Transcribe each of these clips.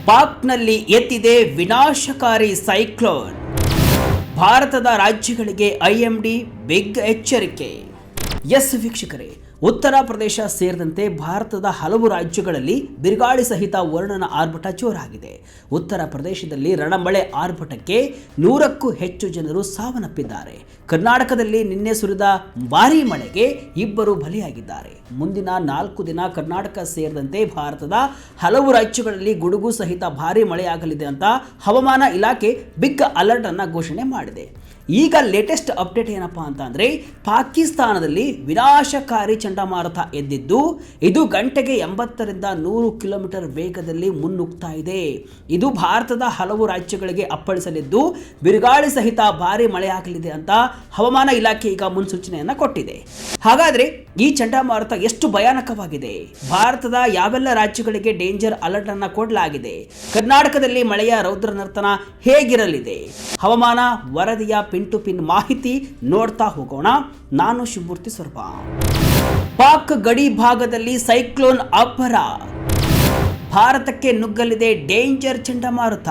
ಪಾಕ್ನಲ್ಲಿ ಎತ್ತಿದೆ ವಿನಾಶಕಾರಿ ಸೈಕ್ಲೋನ್. ಭಾರತದ ರಾಜ್ಯಗಳಿಗೆ ಐಎಂಡಿ ಬಿಗ್ ಎಚ್ಚರಿಕೆ. ಎಸ್ ವೀಕ್ಷಕರೇ, ಉತ್ತರ ಪ್ರದೇಶ ಸೇರಿದಂತೆ ಭಾರತದ ಹಲವು ರಾಜ್ಯಗಳಲ್ಲಿ ಬಿರುಗಾಳಿ ಸಹಿತ ವರುಣನ ಆರ್ಭಟ ಜೋರಾಗಿದೆ. ಉತ್ತರ ಪ್ರದೇಶದಲ್ಲಿ ರಣಮಳೆ ಆರ್ಭಟಕ್ಕೆ 100ಕ್ಕೂ ಹೆಚ್ಚು ಜನರು ಸಾವನ್ನಪ್ಪಿದ್ದಾರೆ. ಕರ್ನಾಟಕದಲ್ಲಿ ನಿನ್ನೆ ಸುರಿದ ಭಾರೀ ಮಳೆಗೆ 2 ಬಲಿಯಾಗಿದ್ದಾರೆ. ಮುಂದಿನ 4 ದಿನ ಕರ್ನಾಟಕ ಸೇರಿದಂತೆ ಭಾರತದ ಹಲವು ರಾಜ್ಯಗಳಲ್ಲಿ ಗುಡುಗು ಸಹಿತ ಭಾರೀ ಮಳೆಯಾಗಲಿದೆ ಅಂತ ಹವಾಮಾನ ಇಲಾಖೆ ಬಿಗ್ ಅಲರ್ಟ್ ಅನ್ನು ಘೋಷಣೆ ಮಾಡಿದೆ. ಈಗ ಲೇಟೆಸ್ಟ್ ಅಪ್ಡೇಟ್ ಏನಪ್ಪಾ ಅಂತ ಅಂದರೆ, ಪಾಕಿಸ್ತಾನದಲ್ಲಿ ವಿನಾಶಕಾರಿ ಚಂಡಮಾರುತ ಎದ್ದಿದ್ದು ಇದು ಗಂಟೆಗೆ 80ರಿಂದ 100 ಕಿಲೋಮೀಟರ್ ವೇಗದಲ್ಲಿ ಮುನ್ನುಗ್ತಾ ಇದೆ. ಇದು ಭಾರತದ ಹಲವು ರಾಜ್ಯಗಳಿಗೆ ಅಪ್ಪಳಿಸಲಿದ್ದು ಬಿರುಗಾಳಿ ಸಹಿತ ಭಾರೀ ಮಳೆಯಾಗಲಿದೆ ಅಂತ ಹವಾಮಾನ ಇಲಾಖೆ ಈಗ ಮುನ್ಸೂಚನೆಯನ್ನು ಕೊಟ್ಟಿದೆ. ಹಾಗಾದರೆ ಈ ಚಂಡಮಾರುತ ಎಷ್ಟು ಭಯಾನಕವಾಗಿದೆ, ಭಾರತದ ಯಾವೆಲ್ಲ ರಾಜ್ಯಗಳಿಗೆ ಡೇಂಜರ್ ಅಲರ್ಟ್ ಅನ್ನು ಕೊಡಲಾಗಿದೆ, ಕರ್ನಾಟಕದಲ್ಲಿ ಮಳೆಯ ರೌದ್ರ ನರ್ತನ ಹೇಗಿರಲಿದೆ, ಹವಾಮಾನ ವರದಿಯ ಪಿನ್ ಟು ಪಿನ್ ಮಾಹಿತಿ ನೋಡ್ತಾ ಹೋಗೋಣ. ನಾನು ಶಿವಮೂರ್ತಿ ಸ್ವರ್ಪ. ಪಾಕ್ ಗಡಿ ಭಾಗದಲ್ಲಿ ಸೈಕ್ಲೋನ್ ಅಬ್ಬರ, ಭಾರತಕ್ಕೆ ನುಗ್ಗಲಿದೆ ಡೇಂಜರ್ ಚಂಡಮಾರುತ.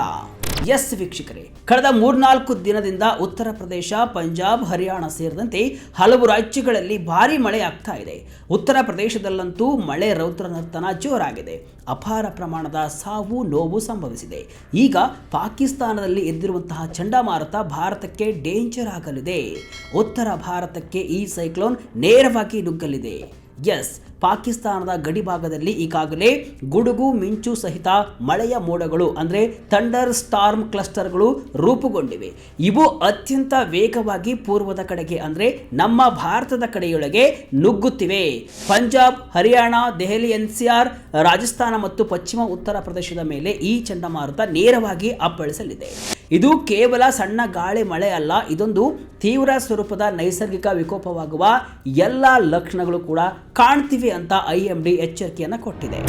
ಎಸ್ ವೀಕ್ಷಕರೇ, ಕಳೆದ 3-4 ದಿನದಿಂದ ಉತ್ತರ ಪ್ರದೇಶ, ಪಂಜಾಬ್, ಹರಿಯಾಣ ಸೇರಿದಂತೆ ಹಲವು ರಾಜ್ಯಗಳಲ್ಲಿ ಭಾರೀ ಮಳೆ ಆಗ್ತಾ ಇದೆ. ಉತ್ತರ ಪ್ರದೇಶದಲ್ಲಂತೂ ಮಳೆ ರೌದ್ರ ನರ್ತನ ಜೋರಾಗಿದೆ. ಅಪಾರ ಪ್ರಮಾಣದ ಸಾವು ನೋವು ಸಂಭವಿಸಿದೆ. ಈಗ ಪಾಕಿಸ್ತಾನದಲ್ಲಿ ಎದ್ದಿರುವಂತಹ ಚಂಡಮಾರುತ ಭಾರತಕ್ಕೆ ಡೇಂಜರ್ ಆಗಲಿದೆ. ಉತ್ತರ ಭಾರತಕ್ಕೆ ಈ ಸೈಕ್ಲೋನ್ ನೇರವಾಗಿ ನುಗ್ಗಲಿದೆ. ಎಸ್, ಪಾಕಿಸ್ತಾನದ ಗಡಿ ಭಾಗದಲ್ಲಿ ಈಗಾಗಲೇ ಗುಡುಗು ಮಿಂಚು ಸಹಿತ ಮಳೆಯ ಮೋಡಗಳು ಅಂದರೆ ಥಂಡರ್ ಸ್ಟಾರ್ಮ್ ಕ್ಲಸ್ಟರ್ಗಳು ರೂಪುಗೊಂಡಿವೆ. ಇವು ಅತ್ಯಂತ ವೇಗವಾಗಿ ಪೂರ್ವದ ಕಡೆಗೆ ಅಂದರೆ ನಮ್ಮ ಭಾರತದ ಕಡೆಯೊಳಗೆ ನುಗ್ಗುತ್ತಿವೆ. ಪಂಜಾಬ್, ಹರಿಯಾಣ, ದೆಹಲಿ, NCR, ರಾಜಸ್ಥಾನ ಮತ್ತು ಪಶ್ಚಿಮ ಉತ್ತರ ಪ್ರದೇಶದ ಮೇಲೆ ಈ ಚಂಡಮಾರುತ ನೇರವಾಗಿ ಅಪ್ಪಳಿಸಲಿದೆ. ಇದು ಕೇವಲ ಸಣ್ಣ ಗಾಳಿ ಮಳೆ ಅಲ್ಲ, ಇದೊಂದು ತೀವ್ರ ಸ್ವರೂಪದ ನೈಸರ್ಗಿಕ ವಿಕೋಪವಾಗುವ ಎಲ್ಲ ಲಕ್ಷಣಗಳು ಕೂಡ ಕಾಣ್ತಿವೆ ಅಂತ IMD ಎಚ್ಚರಿಕೆಯನ್ನು ಕೊಟ್ಟಿದೆ.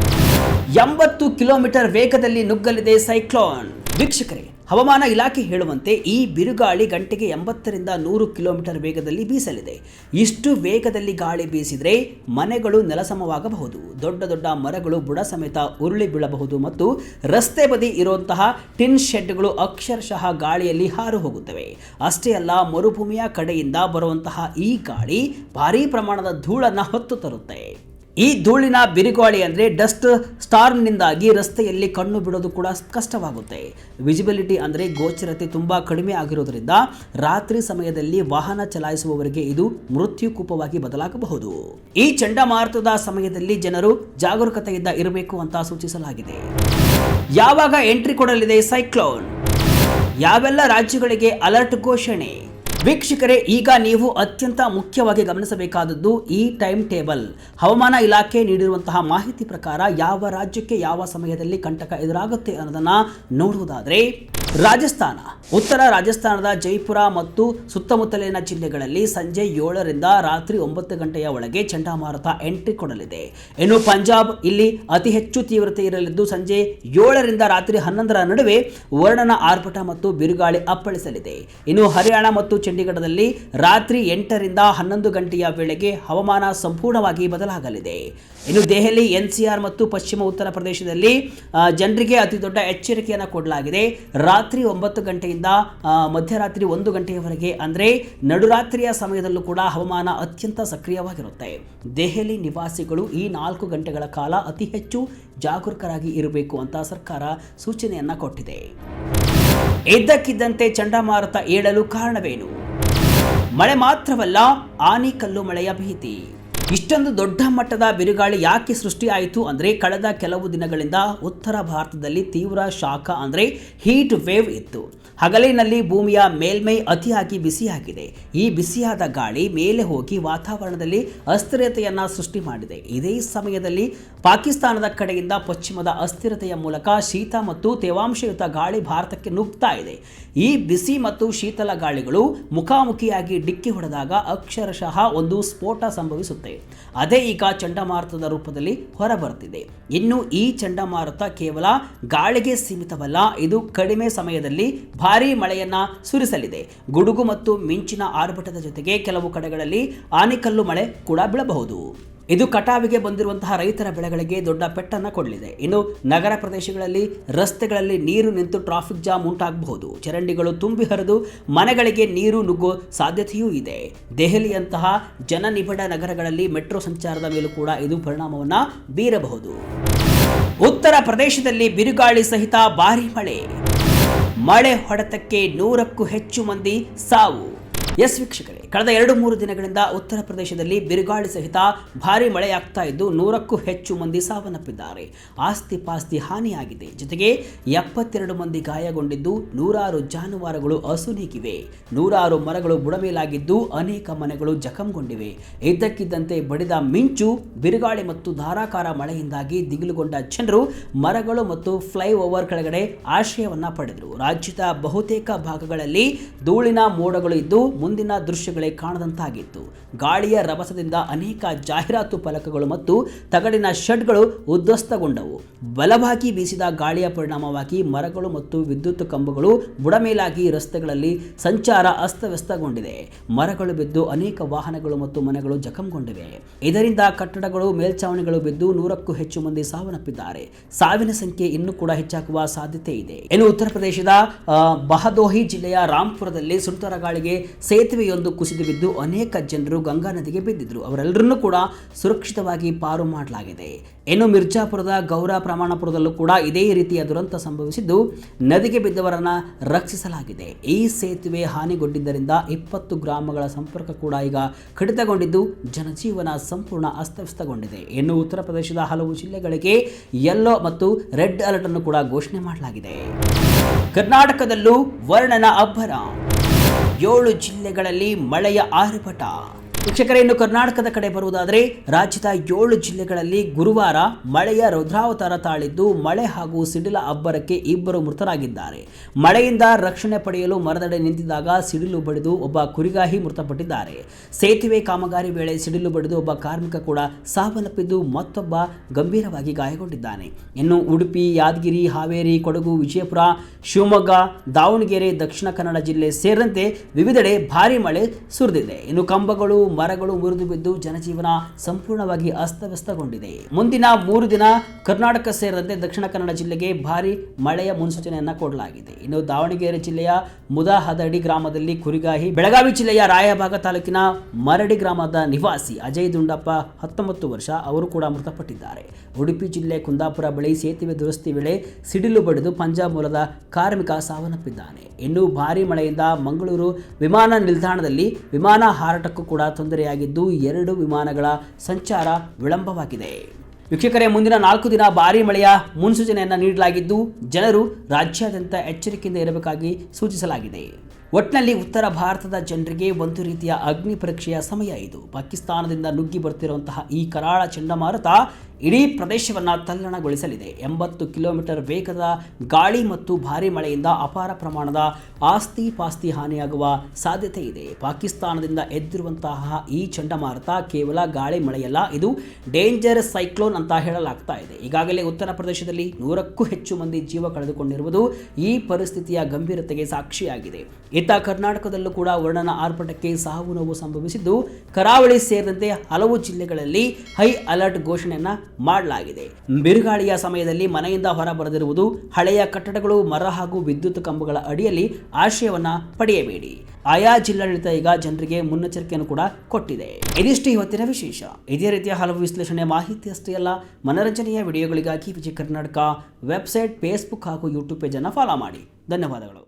80 ಕಿಲೋಮೀಟರ್ ವೇಗದಲ್ಲಿ ನುಗ್ಗಲಿದೆ ಸೈಕ್ಲೋನ್. ವೀಕ್ಷಕರೇ, ಹವಾಮಾನ ಇಲಾಖೆ ಹೇಳುವಂತೆ ಈ ಬಿರುಗಾಳಿ ಗಂಟೆಗೆ 80ರಿಂದ 100 ಕಿಲೋಮೀಟರ್ ವೇಗದಲ್ಲಿ ಬೀಸಲಿದೆ. ಇಷ್ಟು ವೇಗದಲ್ಲಿ ಗಾಳಿ ಬೀಸಿದರೆ ಮನೆಗಳು ನೆಲಸಮವಾಗಬಹುದು, ದೊಡ್ಡ ದೊಡ್ಡ ಮರಗಳು ಬುಡ ಸಮೇತ ಉರುಳಿ ಬೀಳಬಹುದು ಮತ್ತು ರಸ್ತೆ ಬದಿ ಇರುವಂತಹ ಟಿನ್ ಶೆಡ್ಗಳು ಅಕ್ಷರಶಃ ಗಾಳಿಯಲ್ಲಿ ಹಾರು ಹೋಗುತ್ತವೆ. ಅಷ್ಟೇ ಅಲ್ಲ, ಮರುಭೂಮಿಯ ಕಡೆಯಿಂದ ಬರುವಂತಹ ಈ ಗಾಳಿ ಭಾರೀ ಪ್ರಮಾಣದ ಧೂಳನ್ನು ಹೊತ್ತು ತರುತ್ತೆ. ಈ ಧೂಳಿನ ಬಿರುಗಾಳಿ ಅಂದರೆ ಡಸ್ಟ್ ಸ್ಟಾರ್ಮ್ನಿಂದಾಗಿ ರಸ್ತೆಯಲ್ಲಿ ಕಣ್ಣು ಬಿಡೋದು ಕೂಡ ಕಷ್ಟವಾಗುತ್ತೆ. ವಿಸಿಬಿಲಿಟಿ ಅಂದರೆ ಗೋಚರತೆ ತುಂಬ ಕಡಿಮೆ ಆಗಿರೋದ್ರಿಂದ ರಾತ್ರಿ ಸಮಯದಲ್ಲಿ ವಾಹನ ಚಲಾಯಿಸುವವರಿಗೆ ಇದು ಮೃತ್ಯುಕೂಪವಾಗಿ ಬದಲಾಗಬಹುದು. ಈ ಚಂಡಮಾರುತದ ಸಮಯದಲ್ಲಿ ಜನರು ಜಾಗರೂಕತೆಯಿಂದ ಇರಬೇಕು ಅಂತ ಸೂಚಿಸಲಾಗಿದೆ. ಯಾವಾಗ ಎಂಟ್ರಿ ಕೊಡಲಿದೆ ಸೈಕ್ಲೋನ್, ಯಾವೆಲ್ಲ ರಾಜ್ಯಗಳಿಗೆ ಅಲರ್ಟ್ ಘೋಷಣೆ? ವೀಕ್ಷಕರೇ, ಈಗ ನೀವು ಅತ್ಯಂತ ಮುಖ್ಯವಾಗಿ ಗಮನಿಸಬೇಕಾದದ್ದು ಈ ಟೈಮ್ ಟೇಬಲ್. ಹವಾಮಾನ ಇಲಾಖೆ ನೀಡಿರುವಂತಹ ಮಾಹಿತಿ ಪ್ರಕಾರ ಯಾವ ರಾಜ್ಯಕ್ಕೆ ಯಾವ ಸಮಯದಲ್ಲಿ ಕಂಟಕ ಎದುರಾಗುತ್ತೆ ಅನ್ನೋದನ್ನ ನೋಡುವುದಾದರೆ, ರಾಜಸ್ಥಾನ, ಉತ್ತರ ರಾಜಸ್ಥಾನದ ಜೈಪುರ ಮತ್ತು ಸುತ್ತಮುತ್ತಲಿನ ಜಿಲ್ಲೆಗಳಲ್ಲಿ ಸಂಜೆ 7ರಿಂದ ರಾತ್ರಿ 9 ಗಂಟೆಯ ಒಳಗೆ ಚಂಡಮಾರುತ ಎಂಟ್ರಿ ಕೊಡಲಿದೆ. ಇನ್ನು ಪಂಜಾಬ್, ಇಲ್ಲಿ ಅತಿ ಹೆಚ್ಚು ತೀವ್ರತೆ ಇರಲಿದ್ದು ಸಂಜೆ 7ರಿಂದ ರಾತ್ರಿ 11ರ ನಡುವೆ ವರುಣನ ಆರ್ಭಟ ಮತ್ತು ಬಿರುಗಾಳಿ ಅಪ್ಪಳಿಸಲಿದೆ. ಇನ್ನು ಹರಿಯಾಣ ಮತ್ತು ಚಂಡೀಗಢದಲ್ಲಿ ರಾತ್ರಿ 8ರಿಂದ 11 ಗಂಟೆಯ ವೇಳೆಗೆ ಹವಾಮಾನ ಸಂಪೂರ್ಣವಾಗಿ ಬದಲಾಗಲಿದೆ. ಇನ್ನು ದೆಹಲಿ, NCR ಮತ್ತು ಪಶ್ಚಿಮ ಉತ್ತರ ಪ್ರದೇಶದಲ್ಲಿ ಜನರಿಗೆ ಅತಿ ದೊಡ್ಡ ಎಚ್ಚರಿಕೆಯನ್ನು ಕೊಡಲಾಗಿದೆ. ರಾತ್ರಿ 9 ಗಂಟೆಯಿಂದ ಮಧ್ಯರಾತ್ರಿ 1 ಗಂಟೆಯವರೆಗೆ ಅಂದರೆ ನಡುರಾತ್ರಿಯ ಸಮಯದಲ್ಲೂ ಕೂಡ ಹವಾಮಾನ ಅತ್ಯಂತ ಸಕ್ರಿಯವಾಗಿರುತ್ತೆ. ದೆಹಲಿ ನಿವಾಸಿಗಳು ಈ 4 ಗಂಟೆಗಳ ಕಾಲ ಅತಿ ಹೆಚ್ಚು ಜಾಗರೂಕರಾಗಿ ಇರಬೇಕು ಅಂತ ಸರ್ಕಾರ ಸೂಚನೆಯನ್ನ ಕೊಟ್ಟಿದೆ. ಇದ್ದಕ್ಕಿದ್ದಂತೆ ಚಂಡಮಾರುತ ಏಳಲು ಕಾರಣವೇನು? ಮಳೆ ಮಾತ್ರವಲ್ಲ, ಆನಿಕಲ್ಲು ಮಳೆಯ ಭೀತಿ. ಇಷ್ಟೊಂದು ದೊಡ್ಡ ಮಟ್ಟದ ಬಿರುಗಾಳಿ ಯಾಕೆ ಸೃಷ್ಟಿಯಾಯಿತು ಅಂದರೆ, ಕಳೆದ ಕೆಲವು ದಿನಗಳಿಂದ ಉತ್ತರ ಭಾರತದಲ್ಲಿ ತೀವ್ರ ಶಾಖ ಅಂದರೆ ಹೀಟ್ ವೇವ್ ಇತ್ತು. ಹಗಲಿನಲ್ಲಿ ಭೂಮಿಯ ಮೇಲ್ಮೈ ಅತಿಯಾಗಿ ಬಿಸಿಯಾಗಿದೆ. ಈ ಬಿಸಿಯಾದ ಗಾಳಿ ಮೇಲೆ ಹೋಗಿ ವಾತಾವರಣದಲ್ಲಿ ಅಸ್ಥಿರತೆಯನ್ನು ಸೃಷ್ಟಿ ಮಾಡಿದೆ. ಇದೇ ಸಮಯದಲ್ಲಿ ಪಾಕಿಸ್ತಾನದ ಕಡೆಯಿಂದ ಪಶ್ಚಿಮದ ಅಸ್ಥಿರತೆಯ ಮೂಲಕ ಶೀತ ಮತ್ತು ತೇವಾಂಶಯುತ ಗಾಳಿ ಭಾರತಕ್ಕೆ ನುಗ್ತಾ ಇದೆ. ಈ ಬಿಸಿ ಮತ್ತು ಶೀತಲ ಗಾಳಿಗಳು ಮುಖಾಮುಖಿಯಾಗಿ ಡಿಕ್ಕಿ ಹೊಡೆದಾಗ ಅಕ್ಷರಶಃ ಒಂದು ಸ್ಫೋಟ ಸಂಭವಿಸುತ್ತೆ. ಅದೇ ಈಗ ಚಂಡಮಾರುತದ ರೂಪದಲ್ಲಿ ಹೊರಬರುತ್ತಿದೆ. ಇನ್ನು ಈ ಚಂಡಮಾರುತ ಕೇವಲ ಗಾಳಿಗೆ ಸೀಮಿತವಲ್ಲ, ಇದು ಕಡಿಮೆ ಸಮಯದಲ್ಲಿ ಭಾರೀ ಮಳೆಯನ್ನ ಸುರಿಸಲಿದೆ. ಗುಡುಗು ಮತ್ತು ಮಿಂಚಿನ ಆರ್ಭಟದ ಜೊತೆಗೆ ಕೆಲವು ಕಡೆಗಳಲ್ಲಿ ಆನಿಕಲ್ಲು ಮಳೆ ಕೂಡ ಬೀಳಬಹುದು. ಇದು ಕಟಾವಿಗೆ ಬಂದಿರುವಂತಹ ರೈತರ ಬೆಳೆಗಳಿಗೆ ದೊಡ್ಡ ಪೆಟ್ಟನ್ನು ಕೊಡಲಿದೆ. ಇನ್ನು ನಗರ ಪ್ರದೇಶಗಳಲ್ಲಿ ರಸ್ತೆಗಳಲ್ಲಿ ನೀರು ನಿಂತು ಟ್ರಾಫಿಕ್ ಜಾಮ್ ಉಂಟಾಗಬಹುದು. ಚರಂಡಿಗಳು ತುಂಬಿ ಹರಿದು ಮನೆಗಳಿಗೆ ನೀರು ನುಗ್ಗುವ ಸಾಧ್ಯತೆಯೂ ಇದೆ. ದೆಹಲಿಯಂತಹ ಜನನಿಬಿಡ ನಗರಗಳಲ್ಲಿ ಮೆಟ್ರೋ ಸಂಚಾರದ ಮೇಲೂ ಕೂಡ ಇದು ಪರಿಣಾಮವನ್ನು ಬೀರಬಹುದು. ಉತ್ತರ ಪ್ರದೇಶದಲ್ಲಿ ಬಿರುಗಾಳಿ ಸಹಿತ ಭಾರೀ ಮಳೆ ಹೊಡೆತಕ್ಕೆ 100ಕ್ಕೂ ಹೆಚ್ಚು ಮಂದಿ ಸಾವು. ಎಸ್ ವೀಕ್ಷಕರೇ, ಕಳೆದ 2-3 ದಿನಗಳಿಂದ ಉತ್ತರ ಪ್ರದೇಶದಲ್ಲಿ ಬಿರುಗಾಳಿ ಸಹಿತ ಭಾರೀ ಮಳೆಯಾಗ್ತಾ ಇದ್ದು 100ಕ್ಕೂ ಹೆಚ್ಚು ಮಂದಿ ಸಾವನ್ನಪ್ಪಿದ್ದಾರೆ. ಆಸ್ತಿ ಪಾಸ್ತಿ ಹಾನಿಯಾಗಿದೆ. ಜೊತೆಗೆ 72 ಮಂದಿ ಗಾಯಗೊಂಡಿದ್ದು, ನೂರಾರು ಜಾನುವಾರುಗಳು ಅಸುನೀಗಿವೆ. ನೂರಾರು ಮರಗಳು ಬುಡಮೇಲಾಗಿದ್ದು, ಅನೇಕ ಮನೆಗಳು ಜಖಂಗೊಂಡಿವೆ. ಇದ್ದಕ್ಕಿದ್ದಂತೆ ಬಡಿದ ಮಿಂಚು, ಬಿರುಗಾಳಿ ಮತ್ತು ಧಾರಾಕಾರ ಮಳೆಯಿಂದಾಗಿ ದಿಗಿಲುಗೊಂಡ ಜನರು ಮರಗಳು ಮತ್ತು ಫ್ಲೈಓವರ್ ಕೆಳಗಡೆ ಆಶ್ರಯವನ್ನ ಪಡೆದರು. ರಾಜ್ಯದ ಬಹುತೇಕ ಭಾಗಗಳಲ್ಲಿ ಧೂಳಿನ ಮೋಡಗಳು ಇದ್ದು ಮುಂದಿನ ದೃಶ್ಯಗಳೇ ಕಾಣದಂತಾಗಿತ್ತು. ಗಾಳಿಯ ರಭಸದಿಂದ ಅನೇಕ ಜಾಹೀರಾತು ಫಲಕಗಳು ಮತ್ತು ತಗಡಿನ ಶೆಡ್ಗಳು ಉದ್ಧಸ್ತಗೊಂಡವು. ಬಲವಾಗಿ ಬೀಸಿದ ಗಾಳಿಯ ಪರಿಣಾಮವಾಗಿ ಮರಗಳು ಮತ್ತು ವಿದ್ಯುತ್ ಕಂಬಗಳು ಬುಡಮೇಲಾಗಿ ರಸ್ತೆಗಳಲ್ಲಿ ಸಂಚಾರ ಅಸ್ತವ್ಯಸ್ತಗೊಂಡಿದೆ. ಮರಗಳು ಬಿದ್ದು ಅನೇಕ ವಾಹನಗಳು ಮತ್ತು ಮನೆಗಳು ಜಖಂಗೊಂಡಿವೆ. ಇದರಿಂದ ಕಟ್ಟಡಗಳು, ಮೇಲ್ಛಾವಣಿಗಳು ಬಿದ್ದು 100ಕ್ಕೂ ಹೆಚ್ಚು ಮಂದಿ ಸಾವನ್ನಪ್ಪಿದ್ದಾರೆ. ಸಾವಿನ ಸಂಖ್ಯೆ ಇನ್ನೂ ಕೂಡ ಹೆಚ್ಚಾಗುವ ಸಾಧ್ಯತೆ ಇದೆ. ಇನ್ನು ಉತ್ತರ ಪ್ರದೇಶದ ಬಹದೋಹಿ ಜಿಲ್ಲೆಯ ರಾಂಪುರದಲ್ಲಿ ಸುಂಟರ ಗಾಳಿಗೆ ಸೇತುವೆಯೊಂದು ಕುಸಿದು ಬಿದ್ದು ಅನೇಕ ಜನರು ಗಂಗಾ ನದಿಗೆ ಬಿದ್ದಿದ್ರು. ಅವರೆಲ್ಲರನ್ನೂ ಕೂಡ ಸುರಕ್ಷಿತವಾಗಿ ಪಾರು ಮಾಡಲಾಗಿದೆ. ಇನ್ನು ಮಿರ್ಜಾಪುರದ ಗೌರ ಪ್ರಮಾಣಪುರದಲ್ಲೂ ಕೂಡ ಇದೇ ರೀತಿಯ ದುರಂತ ಸಂಭವಿಸಿದ್ದು ನದಿಗೆ ಬಿದ್ದವರನ್ನ ರಕ್ಷಿಸಲಾಗಿದೆ. ಈ ಸೇತುವೆ ಹಾನಿಗೊಂಡಿದ್ದರಿಂದ 20 ಗ್ರಾಮಗಳ ಸಂಪರ್ಕ ಕೂಡ ಈಗ ಕಡಿತಗೊಂಡಿದ್ದು ಜನಜೀವನ ಸಂಪೂರ್ಣ ಅಸ್ತವ್ಯಸ್ತಗೊಂಡಿದೆ. ಇನ್ನು ಉತ್ತರ ಪ್ರದೇಶದ ಹಲವು ಜಿಲ್ಲೆಗಳಿಗೆ ಯೆಲ್ಲೋ ಮತ್ತು ರೆಡ್ ಅಲರ್ಟ್ ಅನ್ನು ಕೂಡ ಘೋಷಣೆ ಮಾಡಲಾಗಿದೆ. ಕರ್ನಾಟಕದಲ್ಲೂ ವರ್ಣನ ಅಬ್ಬರ. 7 ಜಿಲ್ಲೆಗಳಲ್ಲಿ ಮಳೆಯ ಆರ್ಭಟ. ವೀಕ್ಷಕರೇ, ಇನ್ನು ಕರ್ನಾಟಕದ ಕಡೆ ಬರುವುದಾದರೆ ರಾಜ್ಯದ 7 ಜಿಲ್ಲೆಗಳಲ್ಲಿ ಗುರುವಾರ ಮಳೆಯ ರೌದ್ರಾವತಾರ ತಾಳಿದ್ದು ಮಳೆ ಹಾಗೂ ಸಿಡಿಲ ಅಬ್ಬರಕ್ಕೆ 2 ಮೃತರಾಗಿದ್ದಾರೆ. ಮಳೆಯಿಂದ ರಕ್ಷಣೆ ಪಡೆಯಲು ಮರದಡೆ ನಿಂತಿದ್ದಾಗ ಸಿಡಿಲು ಬಡಿದು ಒಬ್ಬ ಕುರಿಗಾಹಿ ಮೃತಪಟ್ಟಿದ್ದಾರೆ. ಸೇತುವೆ ಕಾಮಗಾರಿ ವೇಳೆ ಸಿಡಿಲು ಬಡಿದು ಒಬ್ಬ ಕಾರ್ಮಿಕ ಕೂಡ ಸಾವನ್ನಪ್ಪಿದ್ದು ಮತ್ತೊಬ್ಬ ಗಂಭೀರವಾಗಿ ಗಾಯಗೊಂಡಿದ್ದಾನೆ. ಇನ್ನು ಉಡುಪಿ, ಯಾದಗಿರಿ, ಹಾವೇರಿ, ಕೊಡಗು, ವಿಜಯಪುರ, ಶಿವಮೊಗ್ಗ, ದಾವಣಗೆರೆ, ದಕ್ಷಿಣ ಕನ್ನಡ ಜಿಲ್ಲೆ ಸೇರಿದಂತೆ ವಿವಿಧೆಡೆ ಭಾರೀ ಮಳೆ ಸುರಿದಿದೆ. ಇನ್ನು ಕಂಬಗಳು, ಮರಗಳು ಮುರಿದು ಬಿದ್ದು ಜನಜೀವನ ಸಂಪೂರ್ಣವಾಗಿ ಅಸ್ತವ್ಯಸ್ತಗೊಂಡಿದೆ. ಮುಂದಿನ 3 ದಿನ ಕರ್ನಾಟಕ ಸೇರಿದಂತೆ ದಕ್ಷಿಣ ಕನ್ನಡ ಜಿಲ್ಲೆಗೆ ಭಾರೀ ಮಳೆಯ ಮುನ್ಸೂಚನೆಯನ್ನ ಕೊಡಲಾಗಿದೆ. ಇನ್ನು ದಾವಣಗೆರೆ ಜಿಲ್ಲೆಯ ಮುದಹದಡಿ ಗ್ರಾಮದಲ್ಲಿ ಕುರಿಗಾಹಿ, ಬೆಳಗಾವಿ ಜಿಲ್ಲೆಯ ರಾಯಭಾಗ ತಾಲೂಕಿನ ಮರಡಿ ಗ್ರಾಮದ ನಿವಾಸಿ ಅಜಯ್ ದುಂಡಪ್ಪ 19 ವರ್ಷ ಅವರು ಕೂಡ ಮೃತಪಟ್ಟಿದ್ದಾರೆ. ಉಡುಪಿ ಜಿಲ್ಲೆ ಕುಂದಾಪುರ ಬಳಿ ಸೇತುವೆ ದುರಸ್ತಿ ವೇಳೆ ಸಿಡಿಲು ಬಡಿದು ಪಂಜಾಬ್ ಮೂಲದ ಕಾರ್ಮಿಕ ಸಾವನ್ನಪ್ಪಿದ್ದಾನೆ. ಇನ್ನು ಭಾರೀ ಮಳೆಯಿಂದ ಮಂಗಳೂರು ವಿಮಾನ ನಿಲ್ದಾಣದಲ್ಲಿ ವಿಮಾನ ಹಾರಾಟಕ್ಕೂ ಕೂಡ ತೊಂದರೆಯಾಗಿದ್ದು 2 ವಿಮಾನಗಳ ಸಂಚಾರ ವಿಳಂಬವಾಗಿದೆ. ವೀಕ್ಷಕರೇ, ಮುಂದಿನ 4 ದಿನ ಭಾರೀ ಮಳೆಯ ಮುನ್ಸೂಚನೆಯನ್ನು ನೀಡಲಾಗಿದ್ದು ಜನರು ರಾಜ್ಯಾದ್ಯಂತ ಎಚ್ಚರಿಕೆಯಿಂದ ಇರಬೇಕಾಗಿ ಸೂಚಿಸಲಾಗಿದೆ. ಒಟ್ಟಿನಲ್ಲಿ ಉತ್ತರ ಭಾರತದ ಜನರಿಗೆ ಒಂದು ರೀತಿಯ ಅಗ್ನಿ ಪರೀಕ್ಷೆಯ ಸಮಯ ಇದು. ಪಾಕಿಸ್ತಾನದಿಂದ ನುಗ್ಗಿ ಬರ್ತಿರುವಂತಹ ಈ ಕರಾಳ ಚಂಡಮಾರುತ ಇಡೀ ಪ್ರದೇಶವನ್ನು ತಲ್ಲಣಗೊಳಿಸಲಿದೆ. 80 ಕಿಲೋಮೀಟರ್ ವೇಗದ ಗಾಳಿ ಮತ್ತು ಭಾರೀ ಮಳೆಯಿಂದ ಅಪಾರ ಪ್ರಮಾಣದ ಆಸ್ತಿ ಪಾಸ್ತಿ ಹಾನಿಯಾಗುವ ಸಾಧ್ಯತೆ ಇದೆ. ಪಾಕಿಸ್ತಾನದಿಂದ ಎದ್ದಿರುವಂತಹ ಈ ಚಂಡಮಾರುತ ಕೇವಲ ಗಾಳಿ ಮಳೆಯಲ್ಲ, ಇದು ಡೇಂಜರ್ ಸೈಕ್ಲೋನ್ ಅಂತ ಹೇಳಲಾಗ್ತಾ ಇದೆ. ಈಗಾಗಲೇ ಉತ್ತರ ಪ್ರದೇಶದಲ್ಲಿ 100ಕ್ಕೂ ಹೆಚ್ಚು ಮಂದಿ ಜೀವ ಕಳೆದುಕೊಂಡಿರುವುದು ಈ ಪರಿಸ್ಥಿತಿಯ ಗಂಭೀರತೆಗೆ ಸಾಕ್ಷಿಯಾಗಿದೆ. ಇತ್ತ ಕರ್ನಾಟಕದಲ್ಲೂ ಕೂಡ ವರ್ಣನ ಆರ್ಭಟಕ್ಕೆ ಸಾವು ನೋವು ಸಂಭವಿಸಿದ್ದು ಕರಾವಳಿ ಸೇರಿದಂತೆ ಹಲವು ಜಿಲ್ಲೆಗಳಲ್ಲಿ ಹೈ ಅಲರ್ಟ್ ಘೋಷಣೆಯನ್ನ ಮಾಡಲಾಗಿದೆ. ಬಿರುಗಾಳಿಯ ಸಮಯದಲ್ಲಿ ಮನೆಯಿಂದ ಹೊರ ಬರದಿರುವುದು, ಹಳೆಯ ಕಟ್ಟಡಗಳು, ಮರ ಹಾಗೂ ವಿದ್ಯುತ್ ಕಂಬಗಳ ಅಡಿಯಲ್ಲಿ ಆಶ್ರಯವನ್ನ ಪಡೆಯಬೇಡಿ. ಆಯಾ ಜಿಲ್ಲಾಡಳಿತ ಈಗ ಜನರಿಗೆ ಮುನ್ನೆಚ್ಚರಿಕೆಯನ್ನು ಕೂಡ ಕೊಟ್ಟಿದೆ. ಇದಿಷ್ಟು ಇವತ್ತಿನ ವಿಶೇಷ. ಇದೇ ರೀತಿಯ ಹಲವು ವಿಶ್ಲೇಷಣೆ ಮಾಹಿತಿ ಅಷ್ಟೇ ಅಲ್ಲ, ಮನರಂಜನೆಯ ವಿಡಿಯೋಗಳಿಗಾಗಿ ವಿಜಯ ಕರ್ನಾಟಕ ವೆಬ್ಸೈಟ್, ಫೇಸ್ಬುಕ್ ಹಾಗೂ ಯೂಟ್ಯೂಬ್ ಪೇಜ್ ಅನ್ನು ಫಾಲೋ ಮಾಡಿ. ಧನ್ಯವಾದಗಳು.